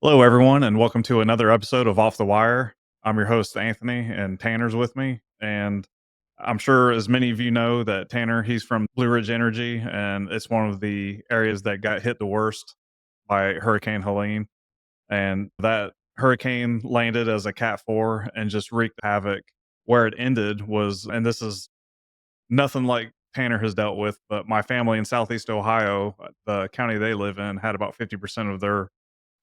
Hello, everyone, and welcome to another episode of Off the Wire. I'm your host, Anthony, and Tanner's with me. And I'm sure, as many of you know, that Tanner, he's from Blue Ridge Energy, and it's one of the areas that got hit the worst by Hurricane Helene. And that hurricane landed as a Cat 4 and just wreaked havoc. Where it ended was, and this is nothing like Tanner has dealt with, but my family in Southeast Ohio, the county they live in, had about 50% of their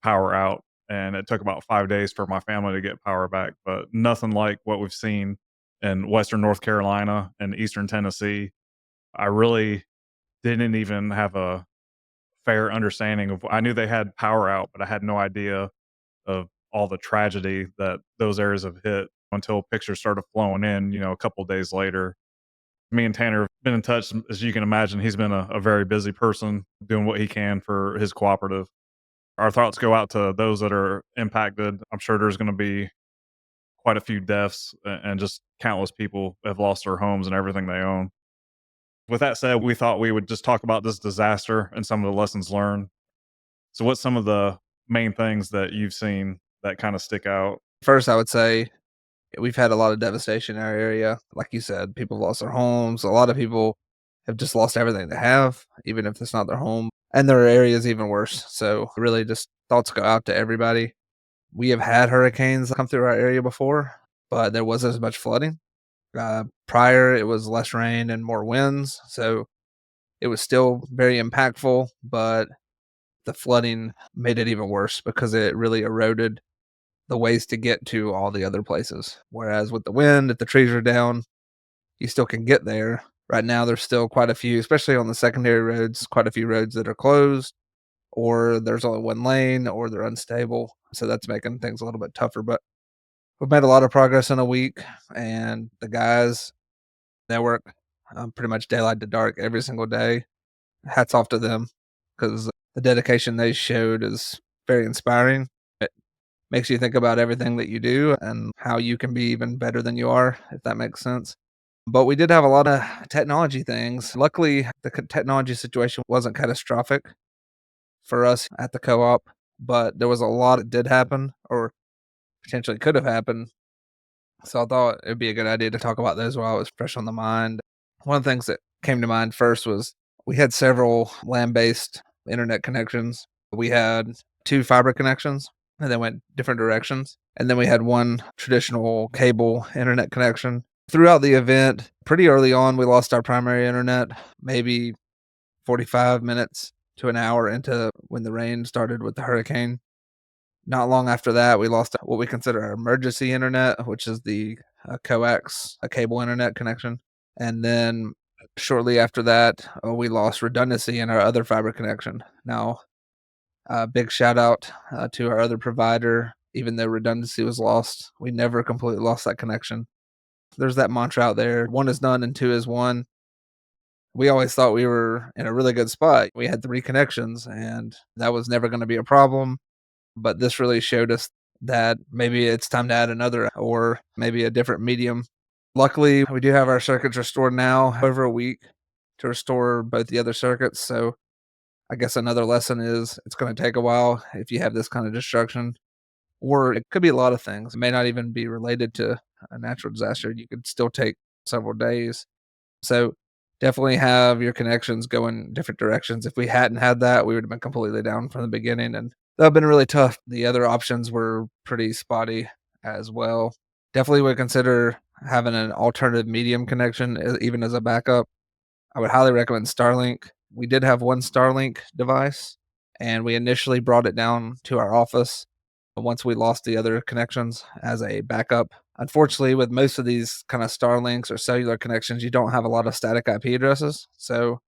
power out, and it took about 5 days for my family to get power back, but nothing like what we've seen in Western North Carolina and Eastern Tennessee. I really didn't even have a fair understanding of I knew they had power out, but I had no idea of all the tragedy that those areas have hit until pictures started flowing in, a couple days later. Me and Tanner have been in touch. As you can imagine, he's been a very busy person doing what he can for his cooperative. Our thoughts go out to those that are impacted. I'm sure there's going to be quite a few deaths and just countless people have lost their homes and everything they own. With that said, we thought we would just talk about this disaster and some of the lessons learned. So, what's some of the main things that you've seen that kind of stick out? First, I would say we've had a lot of devastation in our area. Like you said, people have lost their homes. A lot of people have just lost everything they have, even if it's not their home. And there are areas even worse. So, really, just thoughts go out to everybody. We have had hurricanes come through our area before, but there wasn't as much flooding. Prior, it was less rain and more winds. So, it was still very impactful, but the flooding made it even worse because it really eroded the ways to get to all the other places. Whereas with the wind, if the trees are down, you still can get there. Right now, there's still quite a few, especially on the secondary roads, quite a few roads that are closed, or there's only one lane, or they're unstable. So that's making things a little bit tougher. But we've made a lot of progress in a week, and the guys that work pretty much daylight to dark every single day. Hats off to them because the dedication they showed is very inspiring. Makes you think about everything that you do and how you can be even better than you are, if that makes sense. But we did have a lot of technology things. Luckily, the technology situation wasn't catastrophic for us at the co-op, but there was a lot that did happen or potentially could have happened. So I thought it'd be a good idea to talk about those while it was fresh on the mind. One of the things that came to mind first was we had several land-based internet connections. We had 2 fiber connections, and they went different directions, and then we had 1 traditional cable internet connection. Throughout the event, pretty early on, we lost our primary internet, maybe 45 minutes to an hour into when the rain started with the hurricane. Not long after that, we lost what we consider our emergency internet, which is the coax, a cable internet connection. And then shortly after that, we lost redundancy in our other fiber connection. Now, big shout out to our other provider. Even though redundancy was lost, we never completely lost that connection. There's that mantra out there: one is none and two is one. We always thought we were in a really good spot. We had 3 connections, and that was never going to be a problem. But this really showed us that maybe it's time to add another or maybe a different medium. Luckily, we do have our circuits restored now over a week to restore both the other circuits. So I guess another lesson is it's going to take a while if you have this kind of destruction, or it could be a lot of things. It may not even be related to a natural disaster. You could still take several days. So definitely have your connections go in different directions. If we hadn't had that, we would have been completely down from the beginning, and that would have been really tough. The other options were pretty spotty as well. Definitely would consider having an alternative medium connection, even as a backup. I would highly recommend Starlink. We did have 1 Starlink device, and we initially brought it down to our office once we lost the other connections as a backup. Unfortunately, with most of these kind of Starlinks or cellular connections, you don't have a lot of static IP addresses. So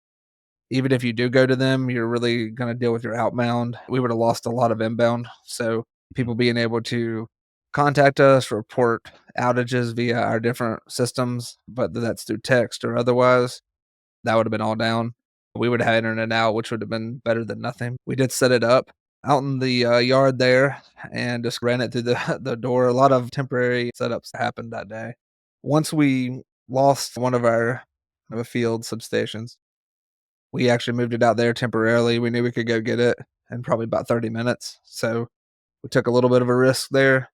even if you do go to them, you're really going to deal with your outbound. We would have lost a lot of inbound. So people being able to contact us, report outages via our different systems, whether that's through text or otherwise, that would have been all down. We would have had internet out, which would have been better than nothing. We did set it up out in the yard there and just ran it through the the door. A lot of temporary setups happened that day. Once we lost one of our field substations, we actually moved it out there temporarily. We knew we could go get it in probably about 30 minutes. So We took a little bit of a risk there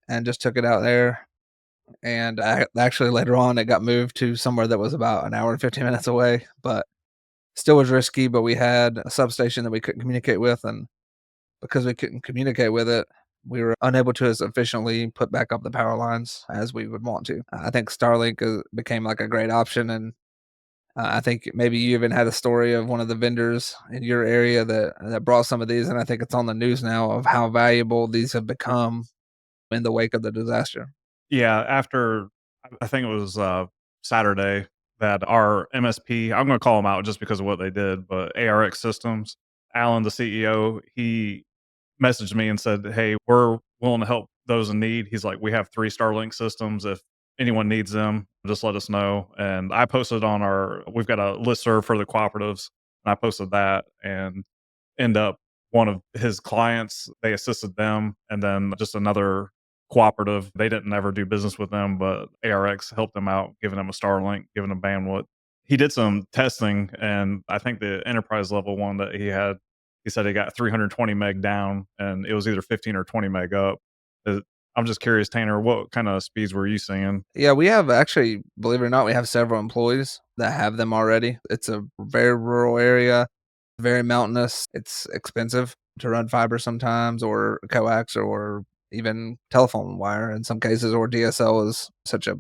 and just took it out there. And actually, later on, it got moved to somewhere that was about an hour and 15 minutes away, but still was risky. But we had a substation that we couldn't communicate with. And because we couldn't communicate with it, we were unable to as efficiently put back up the power lines as we would want to. I think Starlink became like a great option. And I think maybe you even had a story of one of the vendors in your area that brought some of these. And I think it's on the news now of how valuable these have become in the wake of the disaster. Yeah, after I think it was, Saturday that our MSP, I'm gonna call them out just because of what they did, but ARX Systems, Alan, the CEO, he messaged me and said, "Hey, we're willing to help those in need." He's like, "We have 3 Starlink systems. If anyone needs them, just let us know." And I posted on we've got a listserv for the cooperatives, and I posted that, and end up one of his clients, they assisted them, and then just another cooperative, they didn't ever do business with them, but ARX helped them out, giving them a Starlink, giving them bandwidth. He did some testing, and I think the enterprise level one that he had, he said he got 320 meg down, and it was either 15 or 20 meg up. Uh, I'm just curious, Tanner, what kind of speeds were you seeing? Yeah, we have actually, believe it or not, we have several employees that have them already. It's a very rural area, very mountainous. It's expensive to run fiber sometimes, or coax, or even telephone wire in some cases, or DSL is such a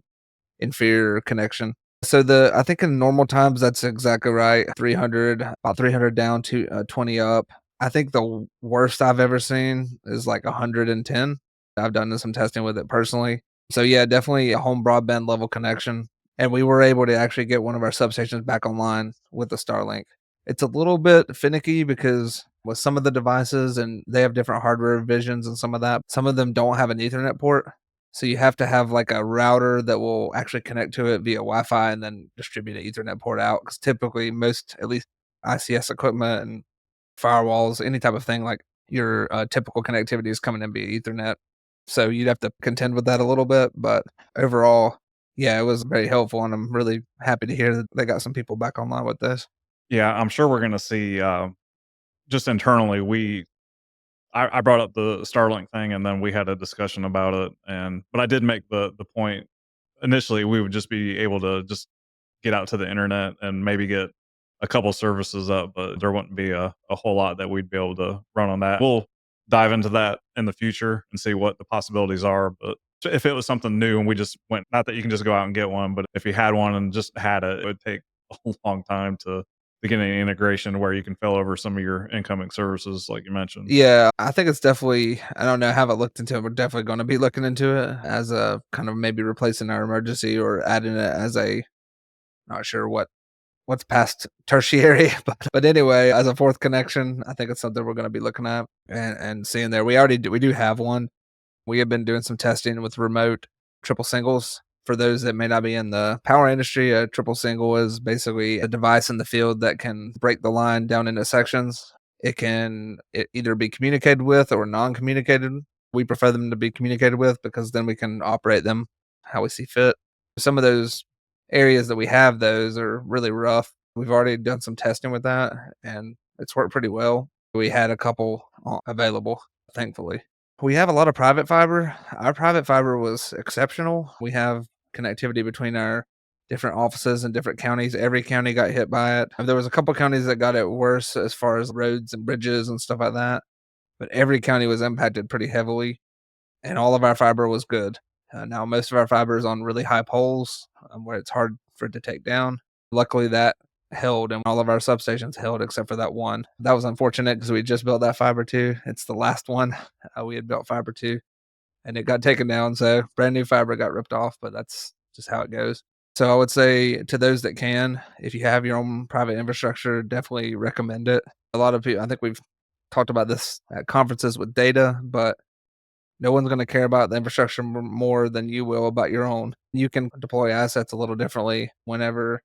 inferior connection. So I think in normal times that's exactly right. 300, about 300 down to 20 up. I think the worst I've ever seen is like 110. I've done some testing with it personally. So yeah, definitely a home broadband level connection. And we were able to actually get one of our substations back online with the Starlink. It's a little bit finicky because with some of the devices and they have different hardware revisions and some of that, some of them don't have an Ethernet port. So you have to have like a router that will actually connect to it via Wi-Fi and then distribute an Ethernet port out. Because typically, most at least ICS equipment and firewalls, any type of thing like your typical connectivity is coming in via Ethernet. So you'd have to contend with that a little bit, but overall, yeah, it was very helpful, and I'm really happy to hear that they got some people back online with this. Yeah, I'm sure we're gonna see, just internally, I brought up the Starlink thing, and then we had a discussion about it, and but I did make the point initially we would just be able to just get out to the internet and maybe get a couple services up, but there wouldn't be a whole lot that we'd be able to run on that. We'll dive into that in the future and see what the possibilities are. But if it was something new and we just went, not that you can just go out and get one, but if you had one and just had it, it would take a long time to get any integration where you can fill over some of your incoming services, like you mentioned. Yeah, I think it's definitely, I don't know, haven't looked into it. We're definitely going to be looking into it as a kind of maybe replacing our emergency or adding it as a, not sure what's past tertiary, but anyway, as a fourth connection, I think it's something we're gonna be looking at and seeing there. We do have one. We have been doing some testing with remote triple singles. For those that may not be in the power industry, a triple single is basically a device in the field that can break the line down into sections. It either be communicated with or non-communicated. We prefer them to be communicated with because then we can operate them how we see fit. Some of those areas that we have those are really rough. We've already done some testing with that and it's worked pretty well. We had a couple available, thankfully. We have a lot of private fiber. Our private fiber was exceptional. We have connectivity between our different offices in different counties. Every county got hit by it. There was a couple counties that got it worse as far as roads and bridges and stuff like that, but every county was impacted pretty heavily, and all of our fiber was good. Now most of our fiber is on really high poles where it's hard for it to take down. Luckily, that held, and all of our substations held except for that one. That was unfortunate because we just built that fiber too. It's the last one we had built fiber to, and it got taken down. So brand new fiber got ripped off, but that's just how it goes. So I would say to those that can, if you have your own private infrastructure, definitely recommend it. A lot of people, I think we've talked about this at conferences with data, but no one's going to care about the infrastructure more than you will about your own. You can deploy assets a little differently whenever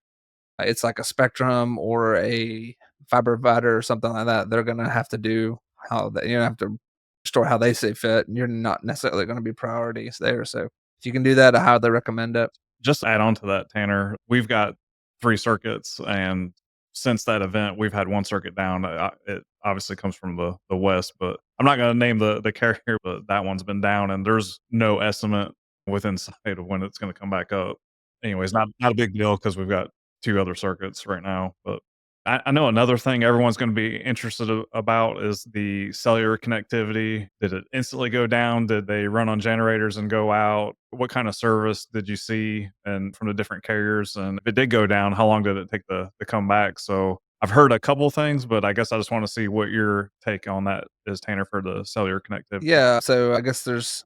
it's like a Spectrum or a fiber provider or something like that. They're going to have to do how they, you have to store how they see fit. And you're not necessarily going to be priorities there. So if you can do that, I highly recommend it. Just to add on to that, Tanner, we've got 3 circuits, and since that event, we've had one circuit down. It obviously comes from the west, but I'm not going to name the carrier, but that one's been down, and there's no estimate within sight of when it's going to come back up. Anyways, not a big deal because we've got two other circuits right now. But I know another thing everyone's going to be interested about is the cellular connectivity. Did it instantly go down? Did they run on generators and go out? What kind of service did you see and from the different carriers? And if it did go down, how long did it take to come back? So I've heard a couple things, but I guess I just want to see what your take on that is, Tanner, for the cellular connectivity. Yeah, so I guess there's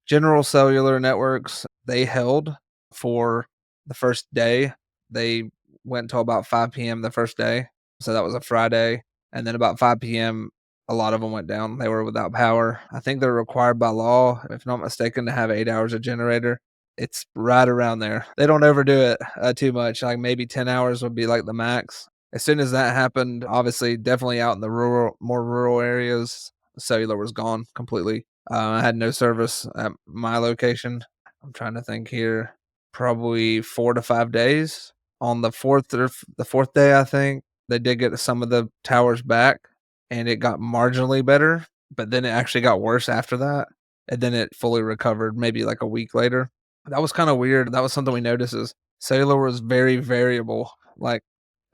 general cellular networks. They held for the first day. They went until about 5 p.m. the first day. So that was a Friday. And then about 5 p.m., a lot of them went down. They were without power. I think they're required by law, if not mistaken, to have 8 hours of generator. It's right around there. They don't overdo it too much. Like maybe 10 hours would be like the max. As soon as that happened, obviously, definitely out in the more rural areas, cellular was gone completely. I had no service at my location. I'm trying to think here. Probably 4 to 5 days. On the 4th day, I think, they did get some of the towers back, and it got marginally better, but then it actually got worse after that, and then it fully recovered maybe, like, a week later. That was kinda weird. That was something we noticed is cellular was very variable. Like,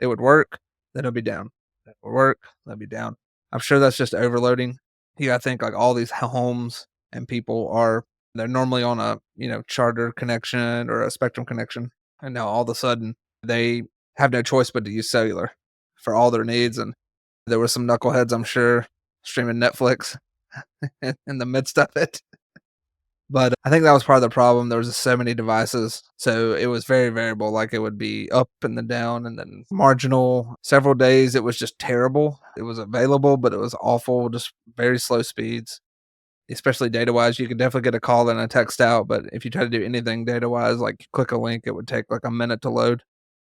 it would work, then it'd be down. It would work, then it'd be down. I'm sure that's just overloading. You gotta think, like, all these homes and people they're normally on a, charter connection or a Spectrum connection, and now all of a sudden, they have no choice but to use cellular for all their needs, and there were some knuckleheads, I'm sure, streaming Netflix in the midst of it. But I think that was part of the problem. There was just so many devices, so it was very variable. Like it would be up and then down and then marginal. Several days it was just terrible. It was available, but it was awful. Just very slow speeds, especially data wise. You could definitely get a call and a text out, but if you try to do anything data wise, like click a link, it would take like a minute to load.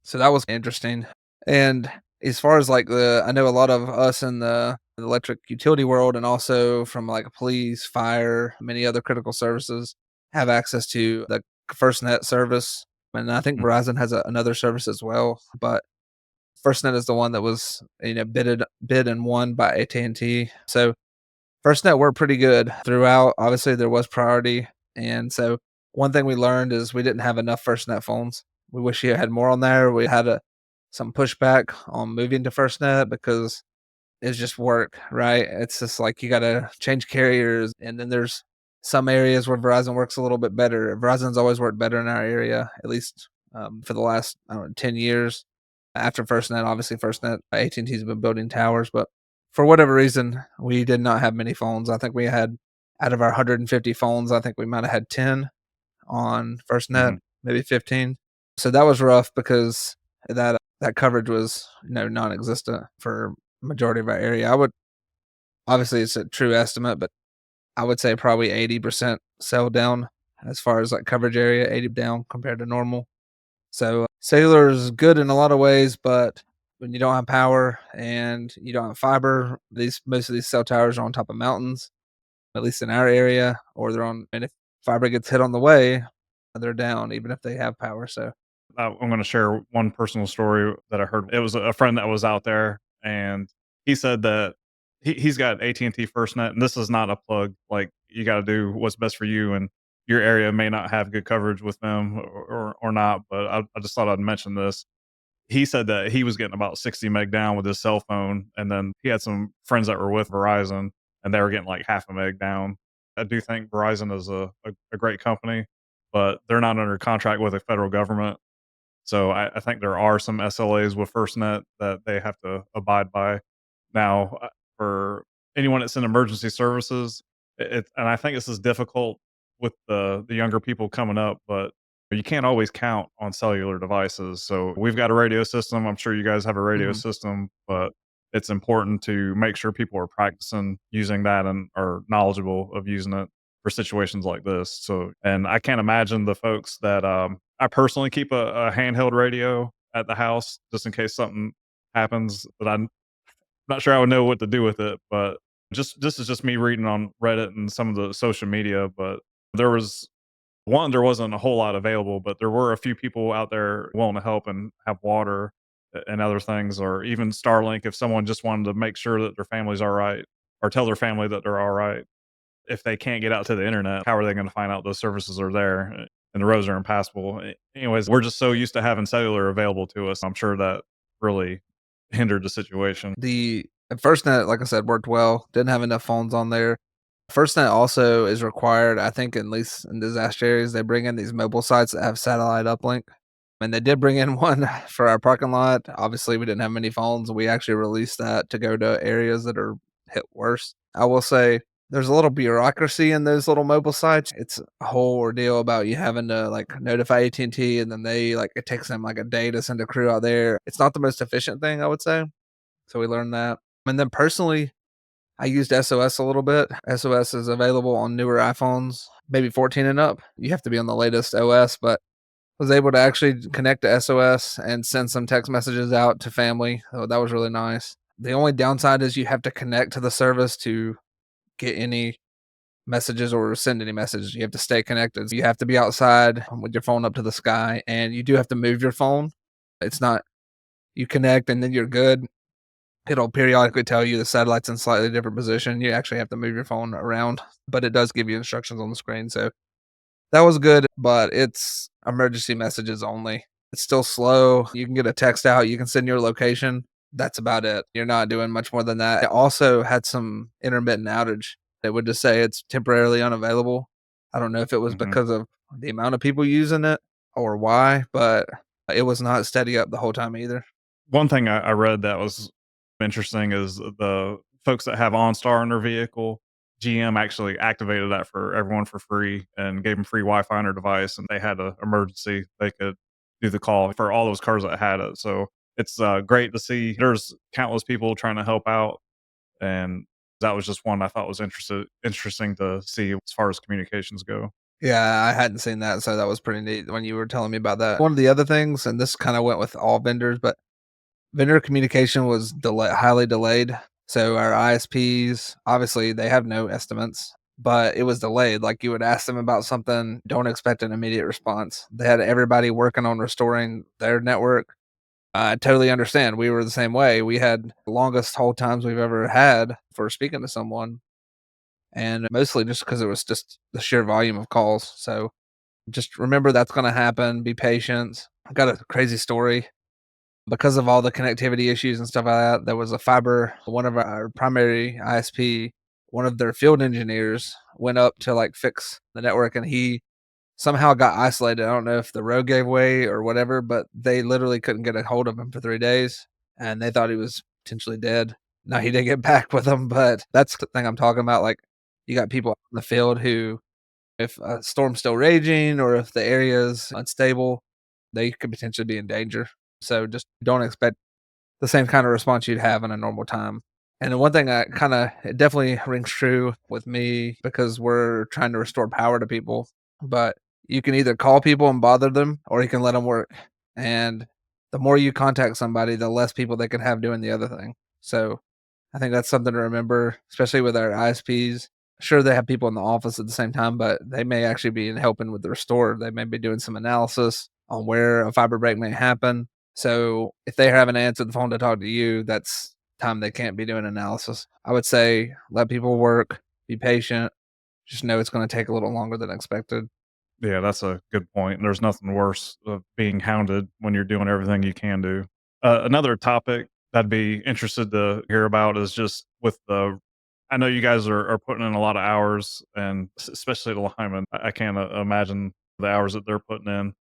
So that was interesting. And as far as like I know a lot of us in the electric utility world and also from like police, fire, many other critical services have access to the FirstNet service. And I think Mhm, Verizon has another service as well. But FirstNet is the one that was bid and won by AT&T. So FirstNet worked pretty good throughout. Obviously, there was priority. And so one thing we learned is we didn't have enough FirstNet phones. We wish you had more on there. We had some pushback on moving to FirstNet because it's just work, right? It's just like you got to change carriers. And then there's some areas where Verizon works a little bit better. Verizon's always worked better in our area, at least for the last, I don't know, 10 years. After FirstNet, obviously FirstNet, AT&T's been building towers, but for whatever reason, we did not have many phones. I think we had out of our 150 phones, I think we might have had 10 on FirstNet, mhm. maybe 15. So that was rough because that coverage was, non-existent for majority of our area. I would obviously it's a true estimate, but I would say probably 80% sell down as far as like coverage area, 80 down compared to normal. So cellular is good in a lot of ways, but when you don't have power and you don't have fiber, these most of these cell towers are on top of mountains, at least in our area, or they're on. And if fiber gets hit on the way, they're down, even if they have power. So, I'm going to share one personal story that I heard. It was a friend that was out there, and he said that he's got AT&T FirstNet, and this is not a plug. Like you got to do what's best for you, and your area may not have good coverage with them or not. But I just thought I'd mention this. He said that he was getting about 60 meg down with his cell phone, and then he had some friends that were with Verizon, and they were getting like half a meg down. I do think Verizon is a great company, but they're not under contract with the federal government, so I think there are some SLAs with FirstNet that they have to abide by. Now, for anyone that's in emergency services, and I think this is difficult with the younger people coming up, but you can't always count on cellular devices. So we've got a radio system. I'm sure you guys have a radio mhm, system, but it's important to make sure people are practicing using that and are knowledgeable of using it for situations like this. So, and I can't imagine the folks that I personally keep a handheld radio at the house just in case something happens that I'm not sure I would know what to do with it. But just this is just me reading on Reddit and some of the social media. But there was there wasn't a whole lot available, but there were a few people out there willing to help and have water and other things, or even Starlink if someone just wanted to make sure that their family's all right or tell their family that they're all right. If they can't get out to the internet, how are they gonna find out those services are there, and the roads are impassable? Anyways, we're just so used to having cellular available to us. I'm sure that really hindered the situation. The FirstNet, like I said, worked well. Didn't have enough phones on there. FirstNet also is required, I think, at least in disaster areas, they bring in these mobile sites that have satellite uplink. And they did bring in one for our parking lot. Obviously, we didn't have many phones. We actually released that to go to areas that are hit worse. I will say there's a little bureaucracy in those little mobile sites. It's a whole ordeal about you having to like notify AT&T, and then they like it takes them like a day to send a crew out there. It's not the most efficient thing, I would say. So we learned that. And then personally, I used SOS a little bit. SOS is available on newer iPhones, maybe 14 and up. You have to be on the latest OS, but was able to actually connect to SOS and send some text messages out to family. So that was really nice. The only downside is you have to connect to the service to get any messages or send any messages. You have to stay connected. You have to be outside with your phone up to the sky, and you do have to move your phone. It's not you connect and then you're good. It'll periodically tell you the satellite's in slightly different position. You actually have to move your phone around, but it does give you instructions on the screen. So that was good, but it's emergency messages only. It's still slow. You can get a text out, you can send your location. That's about it. You're not doing much more than that. It also had some intermittent outage. It would just say it's temporarily unavailable. I don't know if it was Mhm. because of the amount of people using it or why, but it was not steady up the whole time either. One thing I read that was interesting is the folks that have OnStar in their vehicle, GM actually activated that for everyone for free and gave them free Wi-Fi on their device, and they had an emergency, they could do the call for all those cars that had it. So it's great to see there's countless people trying to help out, and that was just one I thought was interesting to see as far as communications go. Yeah, I hadn't seen that, so that was pretty neat when you were telling me about that. One of the other things, and this kind of went with all vendors, but vendor communication was highly delayed. So our ISPs, obviously, they have no estimates, but it was delayed. Like you would ask them about something, don't expect an immediate response. They had everybody working on restoring their network. I totally understand. We were the same way. We had the longest hold times we've ever had for speaking to someone, and mostly just because it was just the sheer volume of calls. So just remember that's going to happen. Be patient. I got a crazy story because of all the connectivity issues and stuff like that. There was a fiber, one of our primary ISP, one of their field engineers went up to like fix the network, and he somehow got isolated. I don't know if the road gave way or whatever, but they literally couldn't get a hold of him for 3 days, and they thought he was potentially dead. Now he did get back with them, but that's the thing I'm talking about. Like you got people out in the field who, if a storm's still raging or if the area is unstable, they could potentially be in danger. So just don't expect the same kind of response you'd have in a normal time. And the one thing I kinda it definitely rings true with me because we're trying to restore power to people, but you can either call people and bother them or you can let them work. And the more you contact somebody, the less people they can have doing the other thing. So I think that's something to remember, especially with our ISPs. Sure, they have people in the office at the same time, but they may actually be helping with the restore. They may be doing some analysis on where a fiber break may happen. So if they haven't answered the phone to talk to you, that's time they can't be doing analysis. I would say let people work, be patient, just know it's going to take a little longer than expected. Yeah, that's a good point. There's nothing worse of being hounded when you're doing everything you can do. Another topic I'd be interested to hear about is just with the. I know you guys are putting in a lot of hours, and especially the linemen. I can't imagine the hours that they're putting in.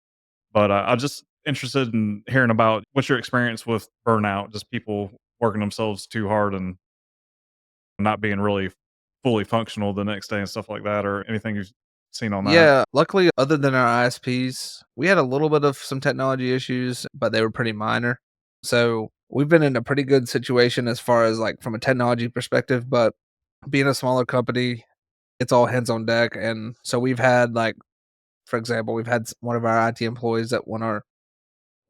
But I'm just interested in hearing about what's your experience with burnout, just people working themselves too hard and not being really fully functional the next day and stuff like that, or anything you've seen on that. Yeah, luckily, other than our ISPs, we had a little bit of some technology issues, but they were pretty minor. So we've been in a pretty good situation as far as like from a technology perspective, but being a smaller company, it's all hands on deck. And so we've had like, for example, we've had one of our IT employees at one of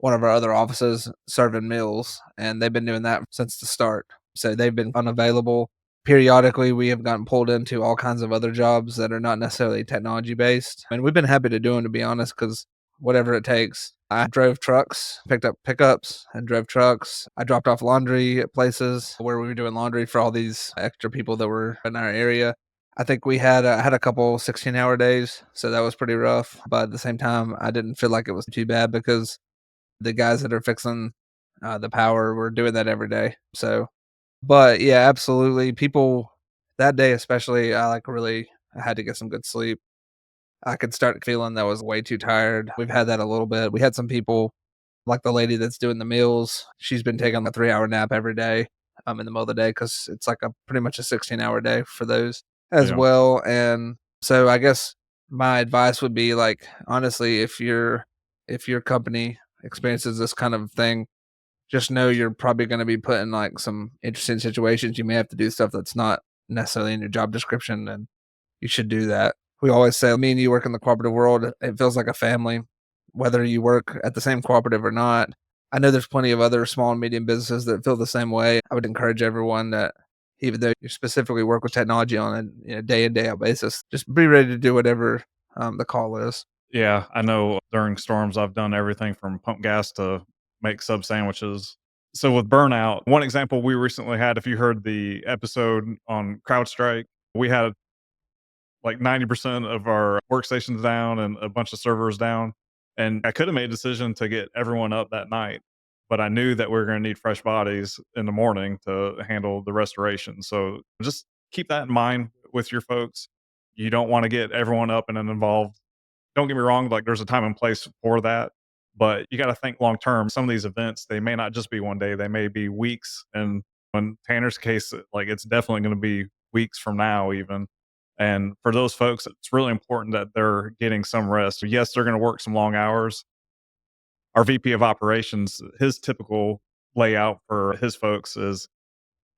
our other offices serving meals, and they've been doing that since the start. So they've been unavailable. Periodically, we have gotten pulled into all kinds of other jobs that are not necessarily technology based. And we've been happy to do them, to be honest, because whatever it takes. I drove trucks, picked up pickups and drove trucks. I dropped off laundry at places where we were doing laundry for all these extra people that were in our area. I think we had a couple 16-hour days, so that was pretty rough. But at the same time, I didn't feel like it was too bad because the guys that are fixing the power were doing that every day. So, but yeah, absolutely. People that day, especially, I had to get some good sleep. I could start feeling that I was way too tired. We've had that a little bit. We had some people, like the lady that's doing the meals. She's been taking a 3-hour nap every day, in the middle of the day because it's like a pretty much a 16-hour day for those as Yeah. well. And so I guess my advice would be like, honestly, if your company experiences this kind of thing, just know you're probably going to be put in like some interesting situations. You may have to do stuff that's not necessarily in your job description, and you should do that. We always say, me and you work in the cooperative world. It feels like a family, whether you work at the same cooperative or not. I know there's plenty of other small and medium businesses that feel the same way. I would encourage everyone that even though you specifically work with technology on a day in, day out basis, just be ready to do whatever the call is. Yeah, I know during storms, I've done everything from pump gas to make sub sandwiches. So with burnout, one example we recently had, if you heard the episode on CrowdStrike, we had like 90% of our workstations down and a bunch of servers down. And I could have made a decision to get everyone up that night, but I knew that we were going to need fresh bodies in the morning to handle the restoration. So just keep that in mind with your folks. You don't want to get everyone up and then involved. Don't get me wrong, like there's a time and place for that, but you got to think long term. Some of these events, they may not just be one day, they may be weeks. And in Tanner's case, like it's definitely going to be weeks from now, even. And for those folks, it's really important that they're getting some rest. Yes, they're going to work some long hours. Our VP of operations, his typical layout for his folks is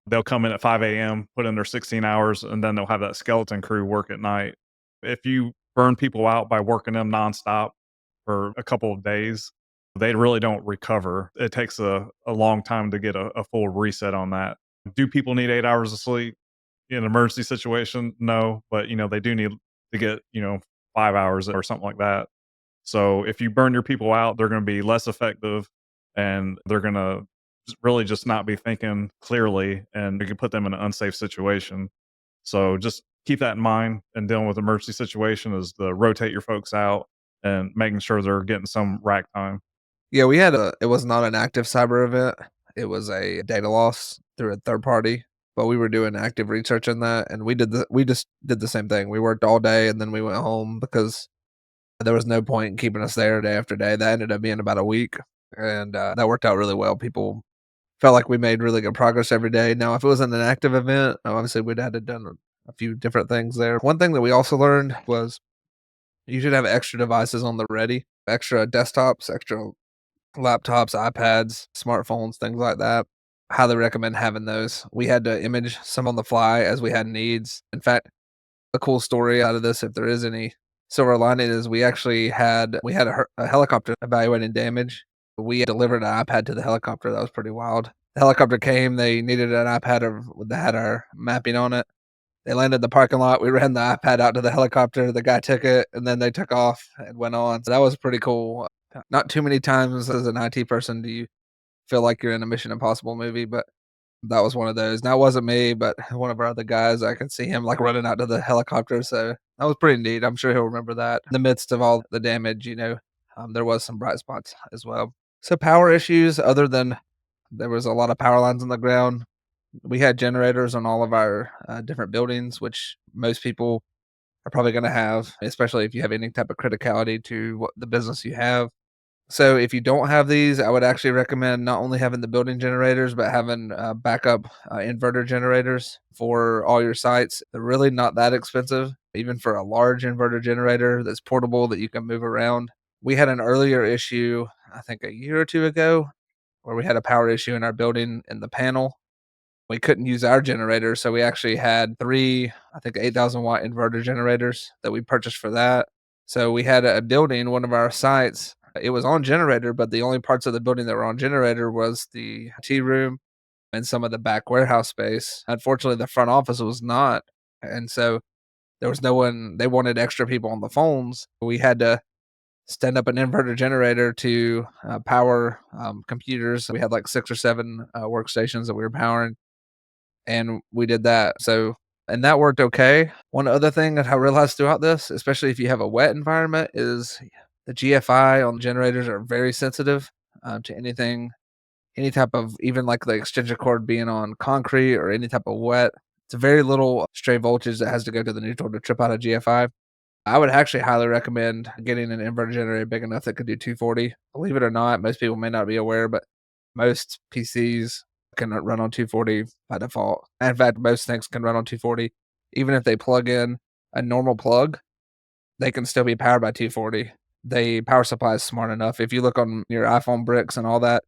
they'll come in at 5 a.m., put in their 16 hours, and then they'll have that skeleton crew work at night. If you burn people out by working them nonstop for a couple of days, they really don't recover. It takes a long time to get a full reset on that. Do people need 8 hours of sleep in an emergency situation? No, but they do need to get 5 hours or something like that. So if you burn your people out, they're going to be less effective, and they're going to really just not be thinking clearly, and you can put them in an unsafe situation. So just keep that in mind, and dealing with emergency situation is to rotate your folks out and making sure they're getting some rack time. Yeah, it was not an active cyber event. It was a data loss through a third party, but we were doing active research in that, and we just did the same thing. We worked all day and then we went home because there was no point in keeping us there day after day. That ended up being about a week, and that worked out really well. People felt like we made really good progress every day. Now, if it was an active event, obviously we'd had to done a few different things there. One thing that we also learned was you should have extra devices on the ready, extra desktops, extra laptops, iPads, smartphones, things like that. Highly recommend having those. We had to image some on the fly as we had needs. In fact, a cool story out of this, if there is any silver lining, is we had a helicopter evaluating damage. We delivered an iPad to the helicopter. That was pretty wild. The helicopter came. They needed an iPad that had our mapping on it. They landed in the parking lot. We ran the iPad out to the helicopter. The guy took it, and then they took off and went on. So that was pretty cool. Not too many times as an IT person do you feel like you're in a Mission Impossible movie, but that was one of those. Now, it wasn't me, but one of our other guys, I could see him, like, running out to the helicopter, so that was pretty neat. I'm sure he'll remember that. In the midst of all the damage, there was some bright spots as well. So power issues, other than there was a lot of power lines on the ground, we had generators on all of our, different buildings, which most people are probably gonna have, especially if you have any type of criticality to what the business you have. So if you don't have these, I would actually recommend not only having the building generators, but having backup inverter generators for all your sites. They're really not that expensive, even for a large inverter generator that's portable that you can move around. We had an earlier issue, I think a year or two ago, where we had a power issue in our building in the panel. We couldn't use our generator, so we actually had three, I think 8,000-watt inverter generators that we purchased for that. So we had a building, one of our sites, it was on generator, but the only parts of the building that were on generator was the tea room and some of the back warehouse space. Unfortunately, the front office was not, and so there was no one. They wanted extra people on the phones. We had to stand up an inverter generator to power computers. We had like 6 or 7 workstations that we were powering, and we did that. So, and that worked okay. One other thing that I realized throughout this, especially if you have a wet environment, is the GFI on generators are very sensitive to anything, any type of, even like the extension cord being on concrete or any type of wet. It's a very little stray voltage that has to go to the neutral to trip out a GFI. I would actually highly recommend getting an inverter generator big enough that could do 240. Believe it or not, most people may not be aware, but most PCs can run on 240 by default. In fact, most things can run on 240. Even if they plug in a normal plug, they can still be powered by 240. The power supply is smart enough. If you look on your iPhone bricks and all that,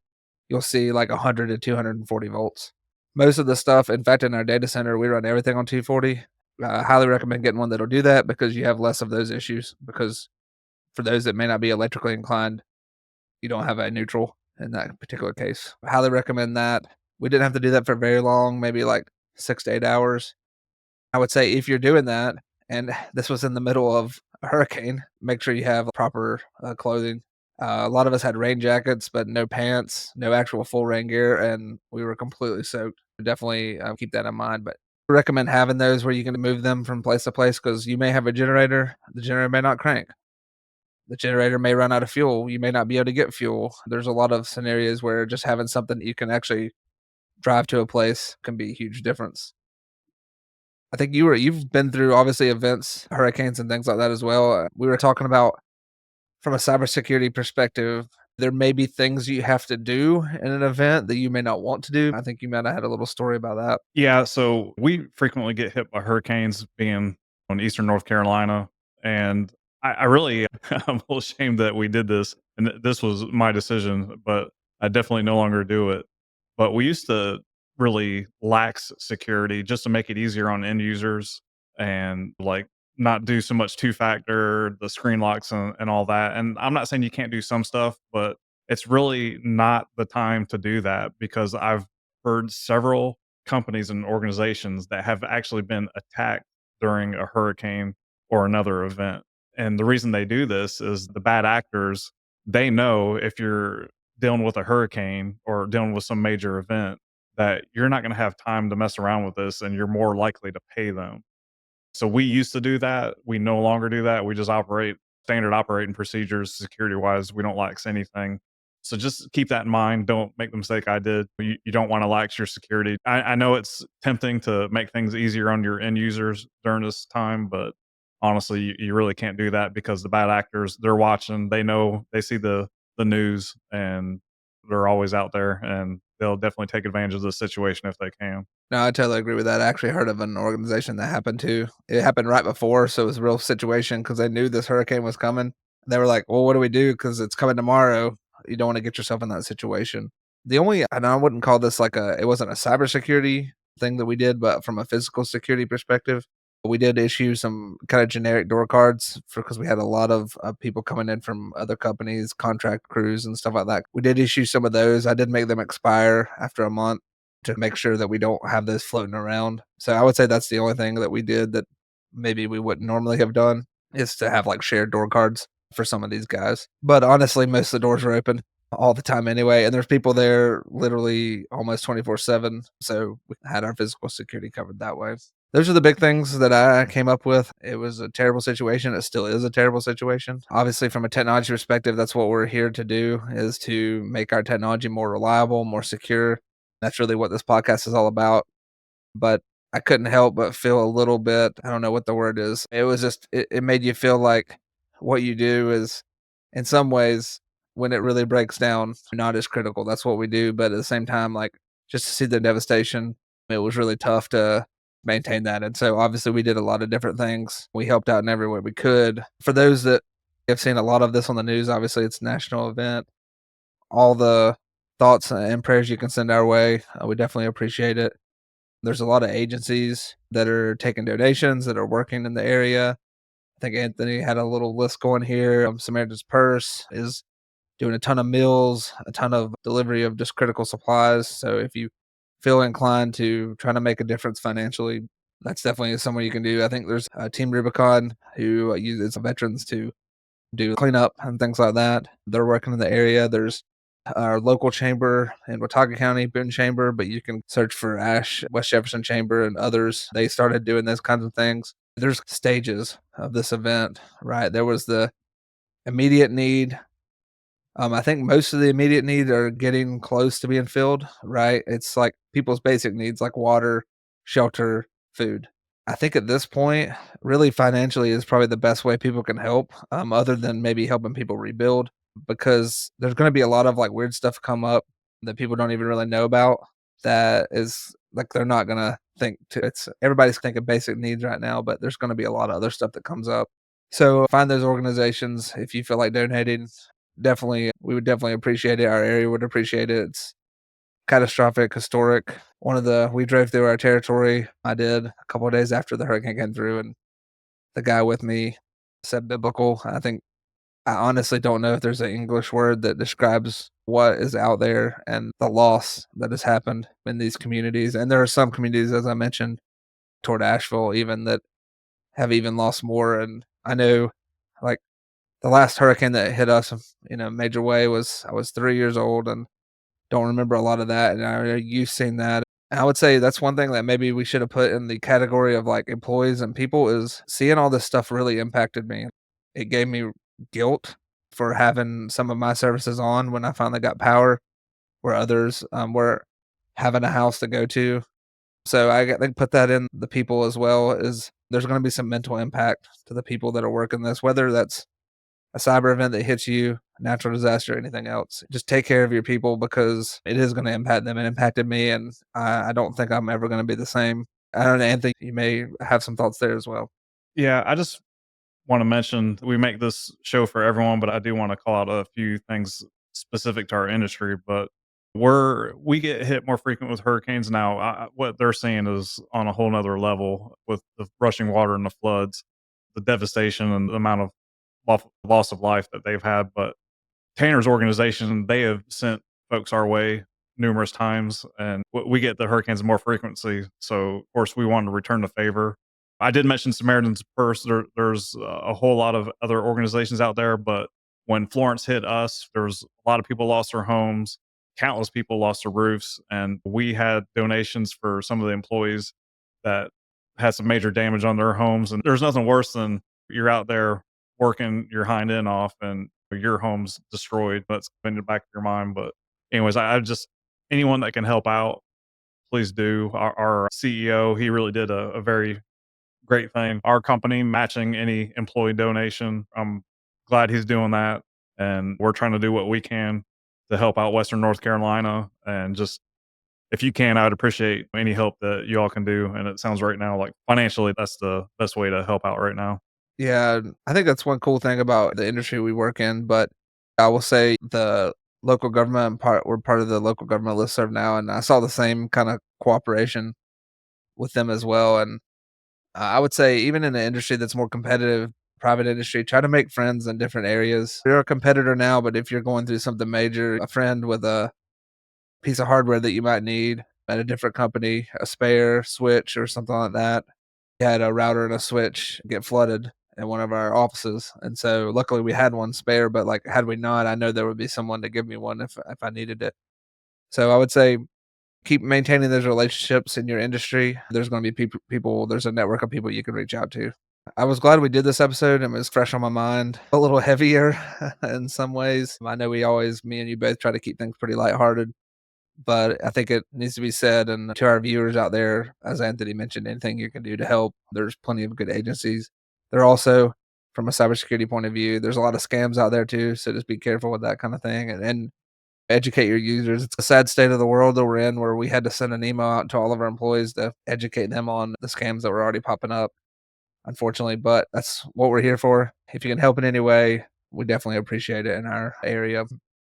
you'll see like 100 to 240 volts. Most of the stuff, in fact, in our data center, we run everything on 240. I highly recommend getting one that'll do that because you have less of those issues. Because for those that may not be electrically inclined, you don't have a neutral in that particular case. I highly recommend that. We didn't have to do that for very long, maybe like 6 to 8 hours. I would say if you're doing that, and this was in the middle of a hurricane, make sure you have proper clothing. A lot of us had rain jackets, but no pants, no actual full rain gear, and we were completely soaked. Definitely keep that in mind. But I recommend having those where you can move them from place to place because you may have a generator, the generator may not crank. The generator may run out of fuel. You may not be able to get fuel. There's a lot of scenarios where just having something that you can actually drive to a place can be a huge difference. I think you've been through obviously events, hurricanes and things like that as well. We were talking about from a cybersecurity perspective, there may be things you have to do in an event that you may not want to do. I think you might have had a little story about that. Yeah, so we frequently get hit by hurricanes being in eastern North Carolina, and I really I'm a little ashamed that we did this, and this was my decision, but I definitely no longer do it. But we used to really lax security just to make it easier on end users and like not do so much two factor, the screen locks and all that. And I'm not saying you can't do some stuff, but it's really not the time to do that because I've heard several companies and organizations that have actually been attacked during a hurricane or another event. And the reason they do this is the bad actors, they know if you're dealing with a hurricane or dealing with some major event that you're not going to have time to mess around with this and you're more likely to pay them. So we used to do that. We no longer do that. We just operate standard operating procedures security wise. We don't lax anything. So just keep that in mind. Don't make the mistake I did. You don't want to lax your security. I know it's tempting to make things easier on your end users during this time, but honestly, you really can't do that because the bad actors, they're watching, they know, they see the news and they're always out there and they'll definitely take advantage of the situation if they can. No, I totally agree with that. I actually heard of an organization that happened to. It happened right before, so it was a real situation because they knew this hurricane was coming. They were like, "Well, what do we do? Because it's coming tomorrow." You don't want to get yourself in that situation. The only, and I wouldn't call this like a, it wasn't a cybersecurity thing that we did, but from a physical security perspective, we did issue some kind of generic door cards for because we had a lot of people coming in from other companies, contract crews, and stuff like that. We did issue some of those. I did make them expire after a month to make sure that we don't have those floating around. So I would say that's the only thing that we did that maybe we wouldn't normally have done is to have like shared door cards for some of these guys. But honestly, most of the doors are open all the time anyway, and there's people there literally almost 24/7. So we had our physical security covered that way. Those are the big things that I came up with. It was a terrible situation. It still is a terrible situation. Obviously, from a technology perspective, that's what we're here to do is to make our technology more reliable, more secure. That's really what this podcast is all about. But I couldn't help but feel a little bit, I don't know what the word is. It was just it made you feel like what you do is in some ways when it really breaks down, not as critical. That's what we do. But at the same time, like just to see the devastation, it was really tough to maintain that. And so obviously we did a lot of different things. We helped out in every way we could. For those that have seen a lot of this on the news, obviously it's a national event. All the thoughts and prayers you can send our way, we definitely appreciate it. There's a lot of agencies that are taking donations that are working in the area. I think Anthony had a little list going here. Samaritan's Purse is doing a ton of meals, a ton of delivery of just critical supplies. So if you feel inclined to try to make a difference financially, that's definitely somewhere you can do. I think there's Team Rubicon who uses veterans to do cleanup and things like that. They're working in the area. There's our local chamber in Watauga County, Boone Chamber, but you can search for Ash, West Jefferson Chamber, and others. They started doing those kinds of things. There's stages of this event, right? There was the immediate need. I think most of the immediate needs are getting close to being filled, right? It's like people's basic needs like water, shelter, food. I think at this point, really financially is probably the best way people can help, other than maybe helping people rebuild, because there's going to be a lot of like weird stuff come up that people don't even really know about. That is like they're not going to think to. It's everybody's thinking basic needs right now, but there's going to be a lot of other stuff that comes up. So find those organizations if you feel like donating. Definitely, we would definitely appreciate it. Our area would appreciate it. It's catastrophic, historic. We drove through our territory. I did a couple of days after the hurricane came through, and the guy with me said biblical. I honestly don't know if there's an English word that describes what is out there and the loss that has happened in these communities. And there are some communities, as I mentioned, toward Asheville, even that have even lost more. And I know, like the last hurricane that hit us in a major way was I was 3 years old and don't remember a lot of that. And I know you've seen that. And I would say that's one thing that maybe we should have put in the category of like employees and people is seeing all this stuff really impacted me. It gave me guilt for having some of my services on when I finally got power, where others were having a house to go to. So think put that in the people as well. Is there's going to be some mental impact to the people that are working this, whether that's a cyber event that hits you, natural disaster, anything else. Just take care of your people because it is going to impact them. It impacted me, and I don't think I'm ever going to be the same. I don't know, Anthony, you may have some thoughts there as well. Yeah, I just want to mention we make this show for everyone, but I do want to call out a few things specific to our industry. But we get hit more frequent with hurricanes now. What they're seeing is on a whole nother level with the rushing water and the floods, the devastation and the amount of loss of life that they've had. But Tanner's organization, they have sent folks our way numerous times, and we get the hurricanes more frequency. So, of course, we wanted to return the favor. I did mention Samaritan's Purse. There's a whole lot of other organizations out there, but when Florence hit us, there was a lot of people lost their homes, countless people lost their roofs, and we had donations for some of the employees that had some major damage on their homes. And there's nothing worse than you're out there working your hind end off and your home's destroyed. That's in the back of your mind. But anyways, I just anyone that can help out, please do. Our CEO, he really did a very great thing. Our company matching any employee donation. I'm glad he's doing that, and we're trying to do what we can to help out Western North Carolina. And just if you can, I'd appreciate any help that you all can do. And it sounds right now like financially, that's the best way to help out right now. Yeah, I think that's one cool thing about the industry we work in. But I will say the local government we're part of the local government listserv now, and I saw the same kind of cooperation with them as well. And I would say even in an industry that's more competitive, private industry, try to make friends in different areas. You're a competitor now, but if you're going through something major, a friend with a piece of hardware that you might need at a different company, a spare switch or something like that. We had a router and a switch get flooded in one of our offices. And so luckily we had one spare, but like had we not, I know there would be someone to give me one if I needed it. So I would say keep maintaining those relationships in your industry. There's going to be people, there's a network of people you can reach out to. I was glad we did this episode. It was fresh on my mind, a little heavier in some ways. I know me and you both try to keep things pretty lighthearted, but I think it needs to be said. And to our viewers out there, as Anthony mentioned, anything you can do to help, there's plenty of good agencies. There are also, from a cybersecurity point of view, there's a lot of scams out there too. So just be careful with that kind of thing and educate your users. It's a sad state of the world that we're in where we had to send an email out to all of our employees to educate them on the scams that were already popping up, unfortunately. But that's what we're here for. If you can help in any way, we definitely appreciate it in our area.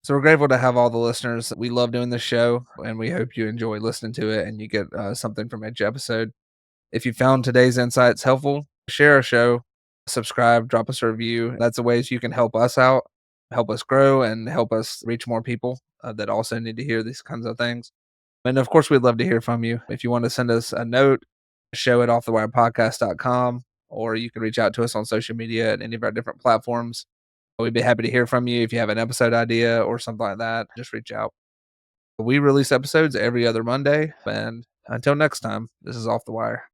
So we're grateful to have all the listeners. We love doing this show, and we hope you enjoy listening to it and you get something from each episode. If you found today's insights helpful, share our show, subscribe, drop us a review. That's the ways you can help us out, help us grow, and help us reach more people that also need to hear these kinds of things. And of course, we'd love to hear from you. If you want to send us a note, show at offthewirepodcast.com, or you can reach out to us on social media at any of our different platforms. We'd be happy to hear from you if you have an episode idea or something like that. Just reach out. We release episodes every other Monday, and until next time, this is Off the Wire.